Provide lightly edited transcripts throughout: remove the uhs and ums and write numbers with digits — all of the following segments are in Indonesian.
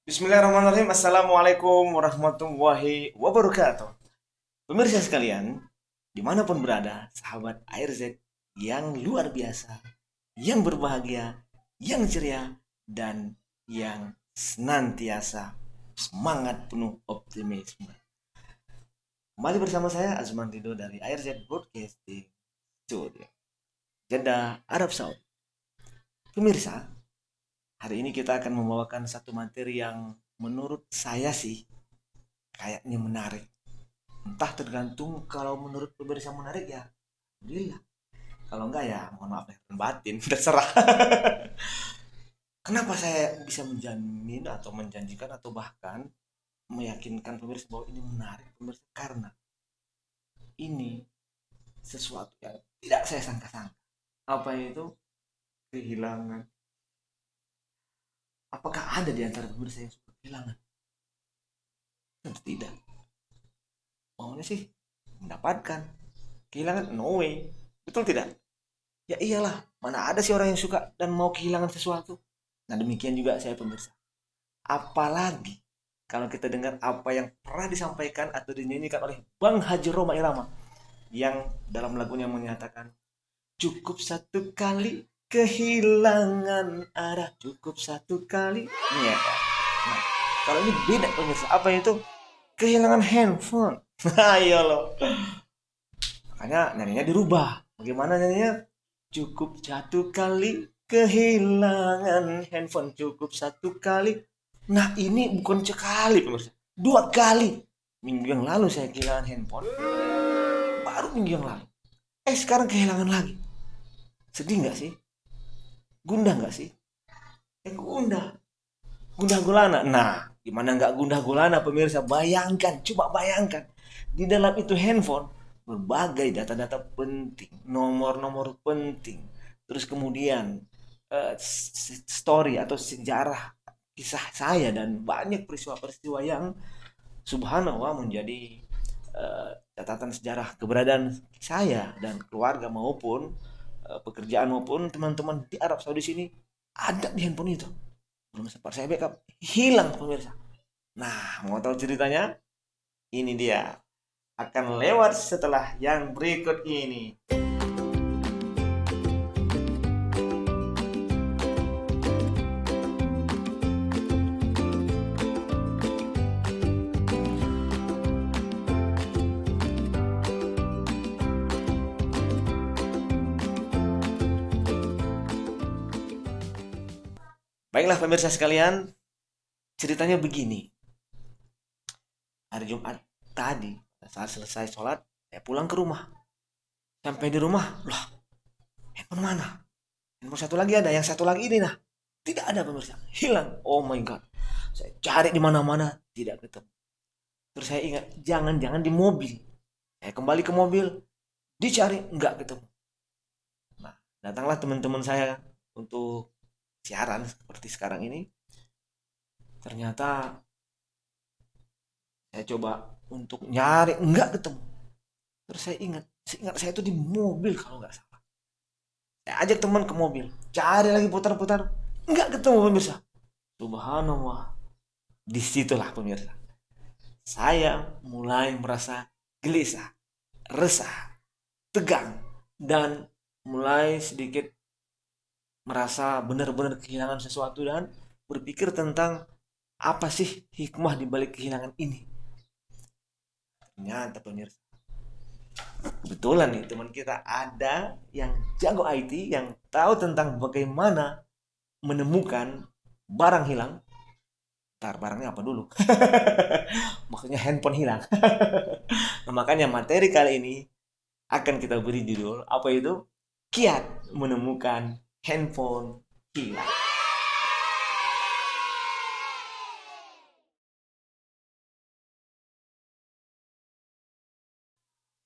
Bismillahirrahmanirrahim. Assalamualaikum warahmatullahi wabarakatuh. Pemirsa sekalian, dimanapun berada, sahabat AirZ yang luar biasa, yang berbahagia, yang ceria, dan yang senantiasa semangat penuh optimisme. Kembali bersama saya Azman Rido dari AirZ Broadcasting Studio, Jeddah, Arab Saudi. Pemirsa, hari ini kita akan membawakan satu materi yang menurut saya sih kayaknya menarik. Entah tergantung kalau menurut pemirsa menarik ya, alhamdulillah. Kalau enggak ya mohon maaf lahir dan batin, terserah. Kenapa saya bisa menjamin atau menjanjikan atau bahkan meyakinkan pemirsa bahwa ini menarik pemirsa? Karena ini sesuatu yang tidak saya sangka-sangka. Apa itu? Kehilangan. Apakah ada di antara pemirsa yang suka kehilangan? Tentu tidak. Maunya sih mendapatkan. Kehilangan? No way. Betul tidak? Ya iyalah, mana ada sih orang yang suka dan mau kehilangan sesuatu. Nah demikian juga saya pemirsa. Apalagi kalau kita dengar apa yang pernah disampaikan atau dinyanyikan oleh Bang Haji Roma Irama yang dalam lagunya menyatakan cukup satu kali kehilangan arah, cukup satu kali. Ya kan? Nah, kalau ini beda pemirsa. Apa itu? Kehilangan handphone. Ayo loh. Makanya nyanyinya dirubah. Bagaimana nyanyinya? Cukup satu kali kehilangan handphone, cukup satu kali. Nah ini bukan sekali pemirsa, dua kali. Minggu yang lalu saya kehilangan handphone, baru minggu yang lalu. Sekarang kehilangan lagi. Sedih nggak sih? Gundah nggak sih? Gundah. Gundah gulana. Nah, gimana nggak gundah gulana pemirsa? Bayangkan, coba bayangkan. Di dalam itu handphone, berbagai data-data penting, nomor-nomor penting. Terus kemudian story atau sejarah kisah saya dan banyak peristiwa-peristiwa yang subhanallah menjadi catatan sejarah keberadaan saya dan keluarga maupun pekerjaan maupun teman-teman di Arab Saudi sini ada di handphone itu. Belum sempat saya backup, hilang pemirsa. Nah, mau tahu ceritanya? Ini dia. Akan lewat setelah yang berikut ini. Baiklah pemirsa sekalian, ceritanya begini. Hari Jumat tadi, saat selesai sholat, saya pulang ke rumah. Sampai di rumah, loh, handphone mana? Handphone satu lagi ada, yang satu lagi ini nah. Tidak ada pemirsa, hilang. Oh my god. Saya cari di mana-mana, tidak ketemu. Terus saya ingat, jangan-jangan di mobil. Saya kembali ke mobil, dicari, enggak ketemu. Nah, datanglah teman-teman saya untuk siaran seperti sekarang ini. Ternyata saya coba untuk nyari, enggak ketemu. Terus saya ingat saya itu di mobil kalau nggak salah. Saya ajak teman ke mobil, cari lagi putar-putar, enggak ketemu pemirsa. Subhanallah, disitulah pemirsa. Saya mulai merasa gelisah, resah, tegang, dan mulai sedikit merasa benar-benar kehilangan sesuatu dan berpikir tentang apa sih hikmah di balik kehilangan ini. Ternyata pemirsa, kebetulan nih teman kita ada yang jago IT yang tahu tentang bagaimana menemukan barang hilang. Ntar barangnya apa dulu? Maksudnya handphone hilang. Nah, makanya materi kali ini akan kita beri judul apa itu? Kiat menemukan handphone hilang.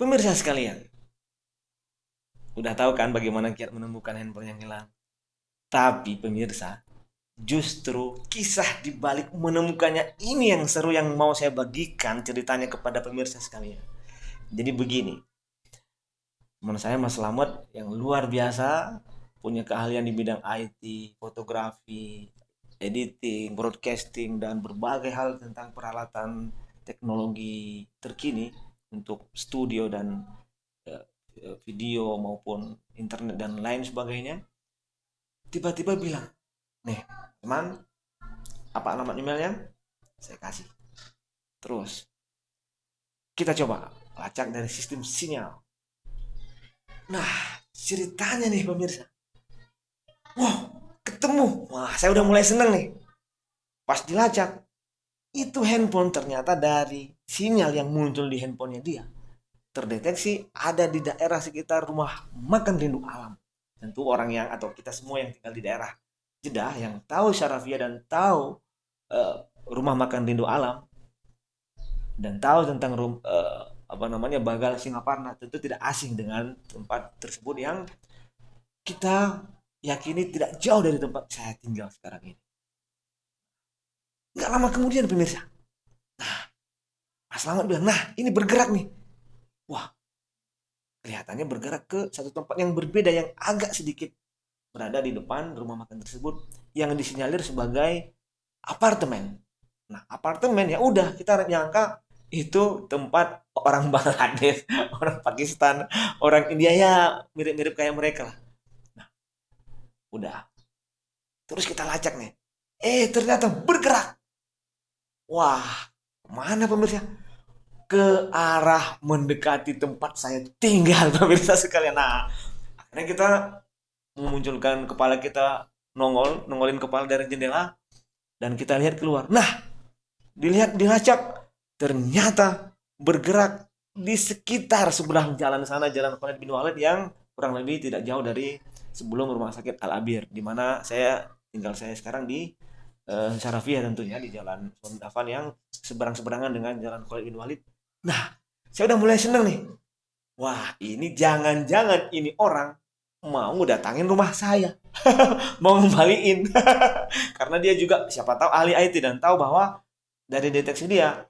Pemirsa sekalian, udah tahu kan bagaimana kiat menemukan handphone yang hilang? Tapi pemirsa, justru kisah di balik menemukannya ini yang seru yang mau saya bagikan ceritanya kepada pemirsa sekalian. Jadi begini, teman saya Mas Slamet yang luar biasa punya keahlian di bidang IT, fotografi, editing, broadcasting, dan berbagai hal tentang peralatan teknologi terkini untuk studio dan eh, video maupun internet dan lain sebagainya, tiba-tiba bilang, nih teman, apa alamat emailnya? Saya kasih. Terus kita coba lacak dari sistem sinyal. Nah, ceritanya nih pemirsa, wow, ketemu. Wah, saya udah mulai seneng nih. Pas dilacak, itu handphone ternyata dari sinyal yang muncul di handphonenya dia terdeteksi ada di daerah sekitar rumah makan Rindu Alam. Tentu orang yang atau kita semua yang tinggal di daerah Jeddah yang tahu Syarafia dan tahu eh, rumah makan Rindu Alam dan tahu tentang apa namanya Bagal Singaparna tentu tidak asing dengan tempat tersebut yang kita yakini tidak jauh dari tempat saya tinggal sekarang ini. Nggak lama kemudian pemirsa, Mas Slamet bilang, nah ini bergerak nih. Wah, kelihatannya bergerak ke satu tempat yang berbeda yang agak sedikit berada di depan rumah makan tersebut yang disinyalir sebagai apartemen. Nah, apartemen ya udah kita nyangka itu tempat orang Bangladesh, orang Pakistan, orang India ya mirip-mirip kayak mereka lah. Nah, udah. Terus kita lacak nih. Ternyata bergerak. Wah, mana pemirsa? Ke arah mendekati tempat saya tinggal pemirsa sekalian. Nah, akhirnya kita memunculkan kepala kita nongolin kepala dari jendela dan kita lihat keluar. Nah, dilihat dilacak ternyata bergerak di sekitar sebelah jalan sana, jalan Khalid bin Walid yang kurang lebih tidak jauh dari sebelum rumah sakit Al Abir di mana saya tinggal saya sekarang di Syarafiyah tentunya di jalan Afan yang seberang-seberangan dengan jalan Khalid bin Walid. Nah, saya udah mulai seneng nih. Wah, ini jangan-jangan ini orang mau datangin rumah saya. Mau ngembaliin. Karena dia juga siapa tahu ahli IT dan tahu bahwa dari deteksi dia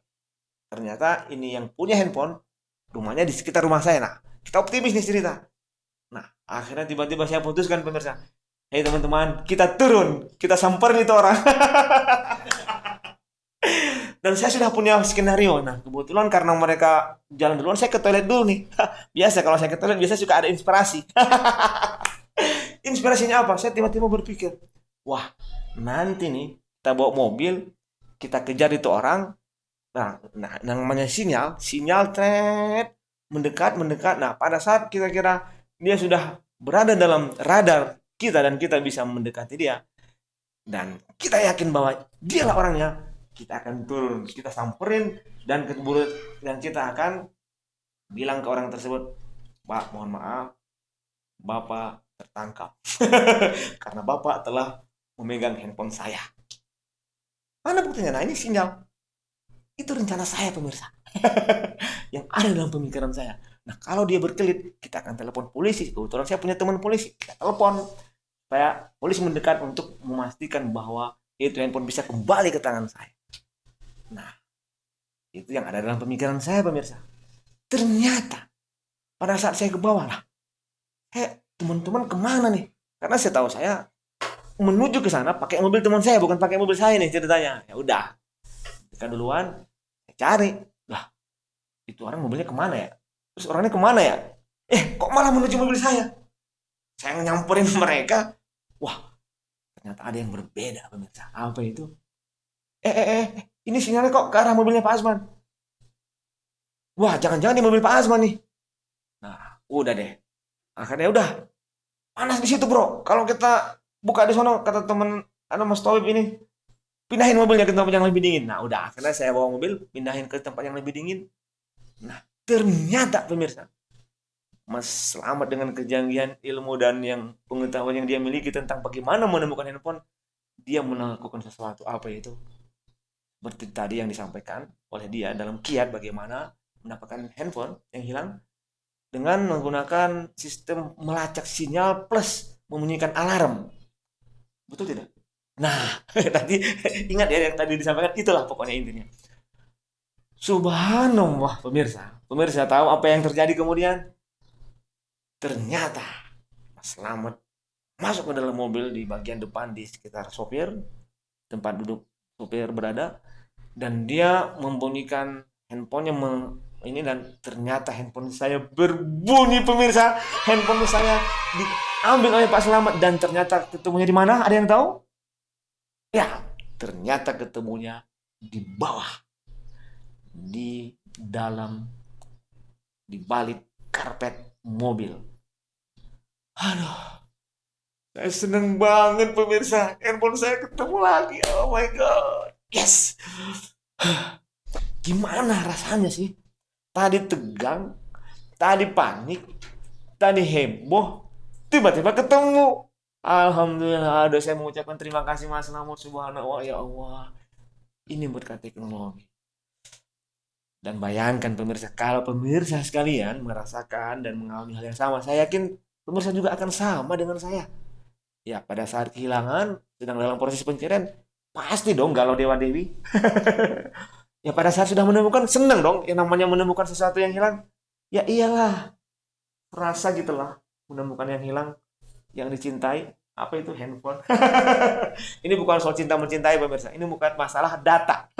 ternyata ini yang punya handphone rumahnya di sekitar rumah saya. Nah, kita optimis nih cerita. Nah, akhirnya tiba-tiba saya putuskan pemirsa. Hei teman-teman, kita turun, kita samperin itu orang. Dan saya sudah punya skenario. Nah, kebetulan karena mereka jalan duluan, saya ke toilet dulu nih. Biasa kalau saya ke toilet, biasa suka ada inspirasi. Inspirasinya apa? Saya tiba-tiba berpikir, wah, nanti nih kita bawa mobil, kita kejar itu orang. Nah, namanya sinyal tret, mendekat, mendekat. Nah, pada saat kira-kira dia sudah berada dalam radar kita dan kita bisa mendekati dia, dan kita yakin bahwa dialah orangnya, kita akan turun, kita samperin dan keburu dan kita akan bilang ke orang tersebut, Pak, mohon maaf, Bapak tertangkap karena Bapak telah memegang handphone saya. Mana buktinya? Nah, ini sinyal. Itu rencana saya pemirsa. Yang ada dalam pemikiran saya. Nah, kalau dia berkelit, kita akan telepon polisi. Kebetulan saya punya teman polisi. Kita telepon supaya polisi mendekat untuk memastikan bahwa itu handphone bisa kembali ke tangan saya. Nah, itu yang ada dalam pemikiran saya pemirsa. Ternyata pada saat saya ke bawah lah, teman-teman kemana nih? Karena saya tahu saya menuju ke sana pakai mobil teman saya, bukan pakai mobil saya nih ceritanya. Ya udah, kita duluan, saya cari. Lah, itu orang mobilnya kemana ya? Terus orangnya kemana ya? Kok malah menuju mobil saya? Saya nyamperin mereka. Wah, ternyata ada yang berbeda pemirsa. Apa itu? Ini sinyalnya kok ke arah mobilnya Pak Asman. Wah, jangan-jangan di mobil Pak Asman nih. Nah, udah deh. Akhirnya udah. Panas di situ, Bro. Kalau kita buka di sana, kata temen Mas Tawib ini, pindahin mobilnya ke tempat yang lebih dingin. Nah, udah. Akhirnya saya bawa mobil, pindahin ke tempat yang lebih dingin. Nah, ternyata pemirsa, Mas Selamat dengan kejanggihan ilmu dan yang pengetahuan yang dia miliki tentang bagaimana menemukan handphone, dia melakukan sesuatu apa itu? Seperti tadi yang disampaikan oleh dia dalam kiat bagaimana mendapatkan handphone yang hilang dengan menggunakan sistem melacak sinyal plus membunyikan alarm. Betul tidak? Nah, tadi ingat ya yang tadi disampaikan, itulah pokoknya intinya. Subhanallah pemirsa. Pemirsa tahu apa yang terjadi kemudian? Ternyata Mas Slamet masuk ke dalam mobil di bagian depan di sekitar sopir. tempat duduk supir berada, dan dia membunyikan handphonenya ini, dan ternyata handphone saya berbunyi pemirsa. Handphone saya diambil oleh Pak Selamat, dan ternyata ketemunya di mana? Ada yang tahu? Ya, ternyata ketemunya di bawah, di dalam, di balik karpet mobil. Aduh, saya seneng banget pemirsa. Handphone saya ketemu lagi. Oh my god. Yes. Gimana rasanya sih? Tadi tegang, tadi panik, tadi heboh, tiba-tiba ketemu. Alhamdulillah, aduh, saya mengucapkan terima kasih Mas Selamat, subhanallah, ya Allah. Ini berkat teknologi. Dan bayangkan pemirsa, kalau pemirsa sekalian merasakan dan mengalami hal yang sama, saya yakin pemirsa juga akan sama dengan saya. Ya, pada saat kehilangan, sedang dalam proses pencarian, pasti dong galau dewa dewi. Ya, pada saat sudah menemukan, senang dong. Yang namanya menemukan sesuatu yang hilang. Ya iyalah, rasa gitulah menemukan yang hilang, yang dicintai. Apa itu? Handphone. Ini bukan soal cinta mencintai pemirsa. Ini bukan masalah data.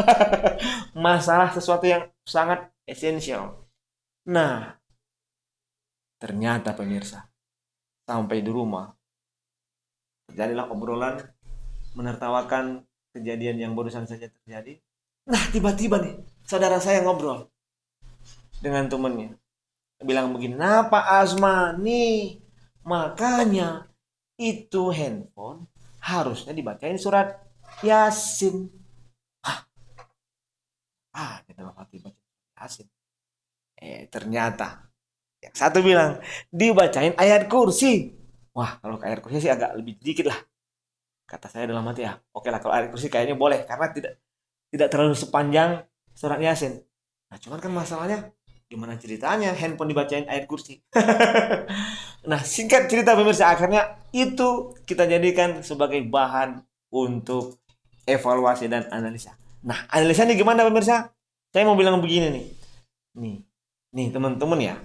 Masalah sesuatu yang sangat esensial. Nah, ternyata pemirsa, sampai di rumah terjadilah obrolan menertawakan kejadian yang barusan saja terjadi. Nah, tiba-tiba nih saudara saya ngobrol dengan temennya, bilang begini, "Nah Pak Azmani, makanya itu handphone harusnya dibacain surat Yasin." Dalam hati baca Yasin. Ternyata yang satu bilang dibacain ayat kursi. Wah, kalau ayat kursi sih agak lebih dikit lah. Kata saya dalam hati, ya oke lah, kalau ayat kursi kayaknya boleh karena tidak terlalu sepanjang surat Yasin. Nah, cuman kan masalahnya gimana ceritanya handphone dibacain ayat kursi. Nah, singkat cerita pemirsa, akhirnya itu kita jadikan sebagai bahan untuk evaluasi dan analisa. Nah, analisanya gimana pemirsa? Saya mau bilang begini nih. Nih teman-teman ya.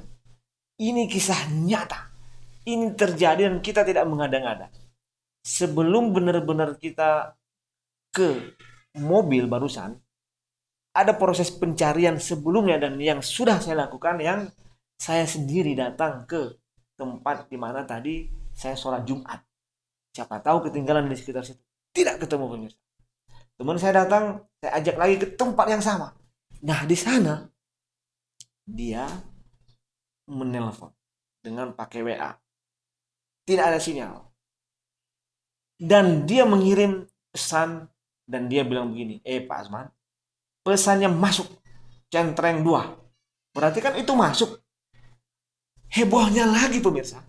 Ini kisah nyata. Ini terjadi dan kita tidak mengada-ngada. Sebelum benar-benar kita ke mobil barusan, ada proses pencarian sebelumnya, dan yang sudah saya lakukan, yang saya sendiri datang ke tempat di mana tadi saya sholat Jumat. Siapa tahu ketinggalan di sekitar situ. Tidak ketemu pemirsa. Teman saya datang, saya ajak lagi ke tempat yang sama. Nah, di sana dia menelpon dengan pakai WA. Tidak ada sinyal. Dan dia mengirim pesan dan dia bilang begini, Pak Azman, pesannya masuk centreng 2. Berarti kan itu masuk. Hebohnya lagi pemirsa.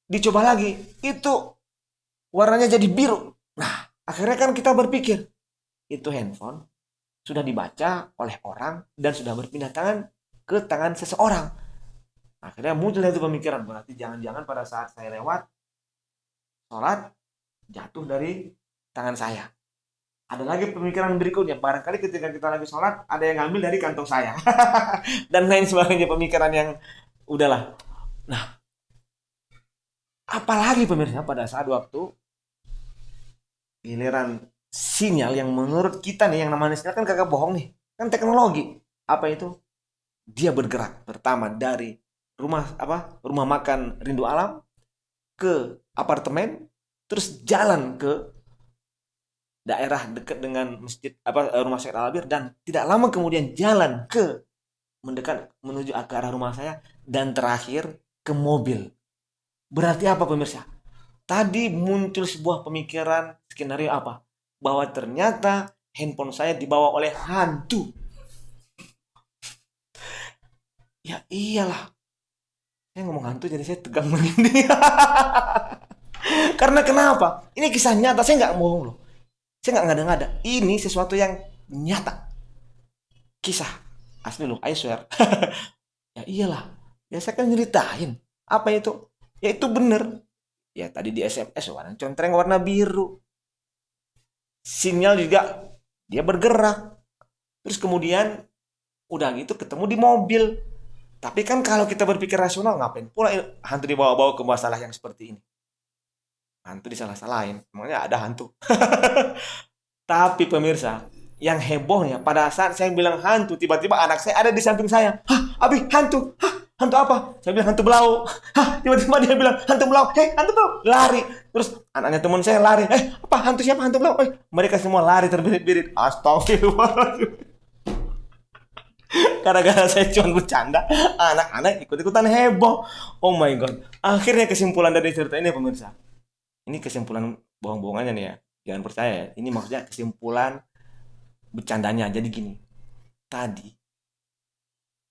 Dicoba lagi, itu warnanya jadi biru. Nah, akhirnya kan kita berpikir, itu handphone sudah dibaca oleh orang dan sudah berpindah tangan ke tangan seseorang. Akhirnya muncul itu pemikiran, berarti jangan-jangan pada saat saya lewat sholat jatuh dari tangan saya. Ada lagi pemikiran berikutnya, barangkali ketika kita lagi sholat ada yang ngambil dari kantong saya. Dan lain sebagainya, pemikiran yang udahlah. Nah, apalagi pemirsa, pada saat waktu giliran sinyal yang menurut kita nih, yang namanya sinyal kan kagak bohong nih, kan teknologi. Apa itu? Dia bergerak pertama dari rumah makan Rindu Alam ke apartemen, terus jalan ke daerah dekat dengan masjid rumah Syekh Al-Albir, dan tidak lama kemudian jalan ke mendekat menuju ke arah rumah saya, dan terakhir ke mobil. Berarti apa pemirsa? Tadi muncul sebuah pemikiran skenario apa? Bahwa ternyata handphone saya dibawa oleh hantu. Ya iyalah. Saya ngomong hantu jadi saya tegang begini. Karena kenapa? Ini kisah nyata, saya nggak bohong loh. Saya nggak ngada-ngada. Ini sesuatu yang nyata. Kisah asli loh, I swear. Ya iyalah. Ya saya kan nyeritain. Apa itu? Ya itu bener. Ya tadi di SMS warna contreng warna biru. Sinyal juga dia bergerak. Terus kemudian udah gitu ketemu di mobil. Tapi kan kalau kita berpikir rasional, ngapain pula hantu dibawa-bawa ke masalah yang seperti ini? hantu disalah-salahin, emangnya ada hantu. Tapi pemirsa, yang hebohnya pada saat saya bilang hantu, tiba-tiba anak saya ada di samping saya. Hah, Abi, hantu. Hah, hantu apa? Saya bilang hantu belau. Hah, tiba-tiba dia bilang hantu belau. Hei, hantu belau. Lari. Terus anaknya teman saya lari. Apa hantu siapa? Hantu belau. Mereka semua lari terbirit-birit. Astagfirullahaladzim. Gara-gara saya cuma bercanda, anak-anak ikut-ikutan heboh. Oh my god. Akhirnya kesimpulan dari cerita ini pemirsa. Ini kesimpulan bohong-bohongannya nih ya. Jangan percaya ya. Ini maksudnya kesimpulan bercandanya. Jadi gini. Tadi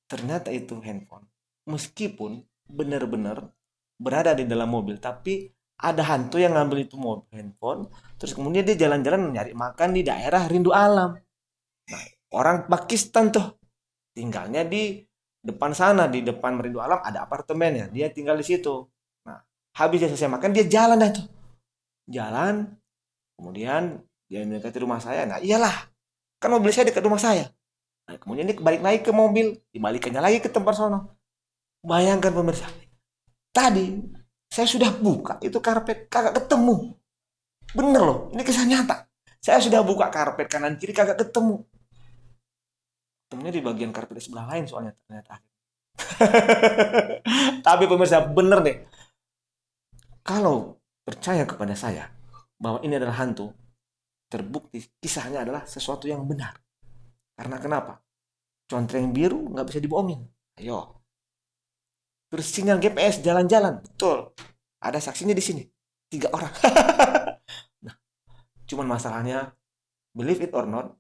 ternyata itu handphone. Meskipun benar-benar berada di dalam mobil, tapi ada hantu yang ngambil itu mobil handphone, terus kemudian dia jalan-jalan nyari makan di daerah rindu alam. Nah, orang Pakistan tuh tinggalnya di depan sana, di depan rindu alam ada apartemennya. Dia tinggal di situ. Nah, habis dia selesai makan, dia jalan dah tuh. Jalan, kemudian dia mendekati rumah saya. Nah, iyalah, kan mobil saya dekat rumah saya. Nah, kemudian dia balik lagi ke mobil, dibalikannya lagi ke tempat sono. Bayangkan pemirsa, tadi saya sudah buka itu karpet, kagak ketemu. Bener loh, ini kisah nyata. Saya sudah buka karpet kanan kiri, kagak ketemu. Ketemunya di bagian karpet sebelah lain soalnya ternyata. Tapi pemirsa, bener deh. Kalau percaya kepada saya bahwa ini adalah hantu, terbukti kisahnya adalah sesuatu yang benar. Karena kenapa? Contreng biru nggak bisa dibohongin. Ayo. Terus sinyal GPS jalan-jalan, betul. Ada saksinya di sini, 3 orang. Nah, cuman masalahnya, believe it or not,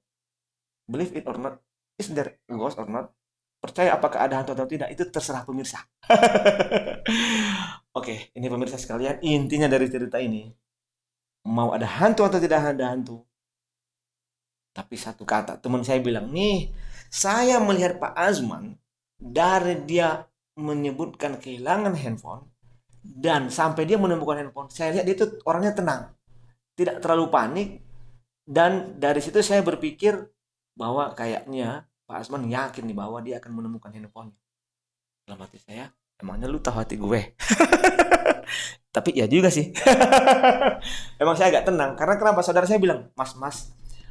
is there a ghost or not? Percaya apakah ada hantu atau tidak, itu terserah pemirsa. Oke, ini pemirsa sekalian, intinya dari cerita ini, mau ada hantu atau tidak ada hantu, tapi satu kata, teman saya bilang, nih, saya melihat Pak Azman, dari dia menyebutkan kehilangan handphone, dan sampai dia menemukan handphone, saya lihat dia itu orangnya tenang, tidak terlalu panik, dan dari situ saya berpikir bahwa kayaknya Pak Azman yakin nih bahwa dia akan menemukan handphone. Dalam hati saya, emangnya lu tahu hati gue? Tapi ya juga sih. Emang saya agak tenang, karena kenapa? Saudara saya bilang, mas,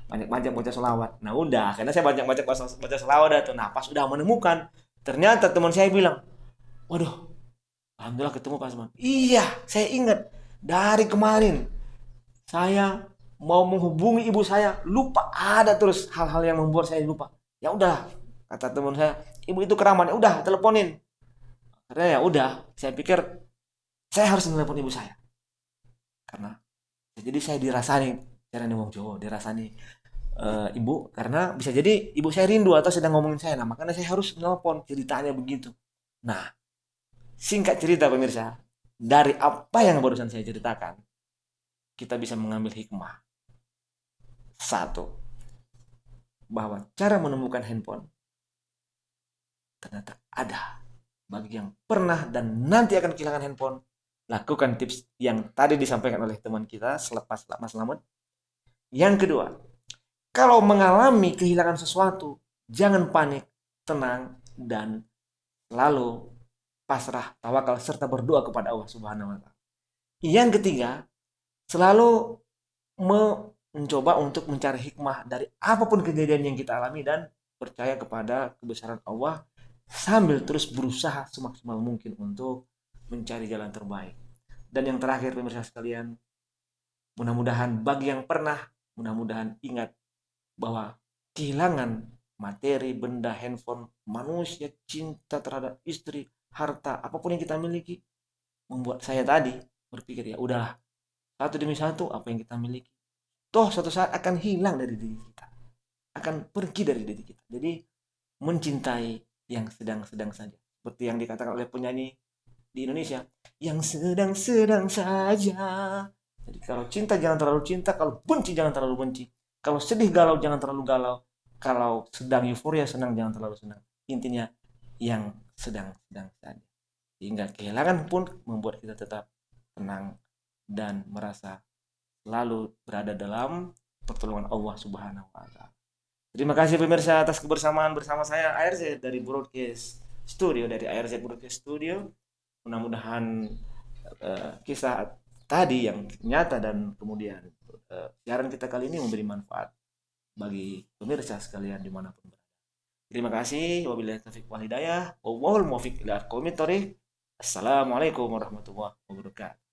banyak-banyak baca selawat. Nah udah, karena saya banyak-banyak baca selawat dah tuh. Nah pas udah menemukan, ternyata teman saya bilang, waduh, alhamdulillah ketemu Pak Azman. Iya, saya ingat dari kemarin saya mau menghubungi ibu saya, lupa, ada terus hal-hal yang membuat saya lupa. Ya udah, kata teman saya, ibu itu keramat, ya udah teleponin. Karena ya udah, saya pikir saya harus telepon ibu saya. Karena jadi saya dirasani, cara ngomong Jawa, dirasani ibu, karena bisa jadi ibu saya rindu atau sedang ngomongin saya. Nah, makanya saya harus nelpon, ceritanya begitu. Nah, singkat cerita pemirsa, dari apa yang barusan saya ceritakan, kita bisa mengambil hikmah. Satu, bahwa cara menemukan handphone ternyata ada. Bagi yang pernah dan nanti akan kehilangan handphone, lakukan tips yang tadi disampaikan oleh teman kita selepas Mas Lamet. Yang kedua, kalau mengalami kehilangan sesuatu, jangan panik, tenang, dan selalu pasrah, tawakal, serta berdoa kepada Allah Subhanahu wa Ta'ala. Yang ketiga, selalu mencoba untuk mencari hikmah dari apapun kejadian yang kita alami dan percaya kepada kebesaran Allah sambil terus berusaha semaksimal mungkin untuk mencari jalan terbaik. Dan yang terakhir pemirsa sekalian, mudah-mudahan bagi yang pernah, mudah-mudahan ingat bahwa kehilangan materi, benda, handphone, manusia, cinta terhadap istri, harta, apapun yang kita miliki, membuat saya tadi berpikir ya udahlah, satu demi satu apa yang kita miliki, toh suatu saat akan hilang dari diri kita, akan pergi dari diri kita. Jadi mencintai yang sedang-sedang saja, seperti yang dikatakan oleh penyanyi di Indonesia, yang sedang-sedang saja. Jadi kalau cinta jangan terlalu cinta, kalau benci jangan terlalu benci, kalau sedih galau jangan terlalu galau, kalau sedang euforia senang jangan terlalu senang. Intinya yang sedang-sedang saja, hingga kehilangan pun membuat kita tetap tenang dan merasa selalu berada dalam pertolongan Allah Subhanahu wa Ta'ala. Terima kasih pemirsa atas kebersamaan bersama saya ARZ dari Broadcast Studio, dari ARZ Broadcast Studio. Mudah-mudahan kisah tadi yang nyata, dan kemudian siaran kita kali ini memberi manfaat bagi pemirsa sekalian dimanapun berada. Terima kasih. Wabillahi taufiq wal hidayah. Wallahul muwaffiq ila aqwamit thoriq. Assalamualaikum warahmatullahi wabarakatuh.